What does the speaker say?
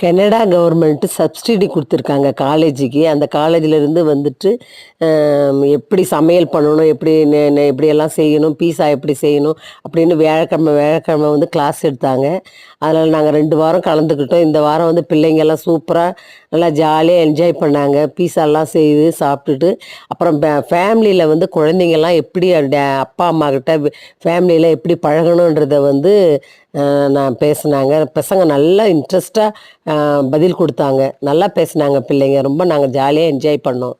Canada government subsidy கொடுத்துருக்காங்க காலேஜுக்கு. அந்த காலேஜிலேருந்து வந்துட்டு எப்படி சமையல் பண்ணணும், எப்படி எப்படியெல்லாம் செய்யணும், பீஸா எப்படி செய்யணும் அப்படின்னு வியாழக்கிழமை வியாழக்கிழமை வந்து கிளாஸ் எடுத்தாங்க. அதில் நாங்கள் 2 வாரம் கலந்துக்கிட்டோம். இந்த வாரம் வந்து பிள்ளைங்கெல்லாம் சூப்பராக நல்லா ஜாலியாக என்ஜாய் பண்ணாங்க. பீஸாலாம் செய்து சாப்பிட்டுட்டு, அப்புறம் ஃபேமிலியில் வந்து குழந்தைங்கள்லாம் எப்படி அப்பா அம்மா கிட்ட ஃபேமிலியில் எப்படி பழகணுன்றத வந்து நான் பேசினாங்க. பசங்க நல்லா இன்ட்ரெஸ்ட்டாக பதில் கொடுத்தாங்க. நல்லா பேசினாங்க பிள்ளைங்க. ரொம்ப நாங்கள் ஜாலியாக என்ஜாய் பண்ணோம்.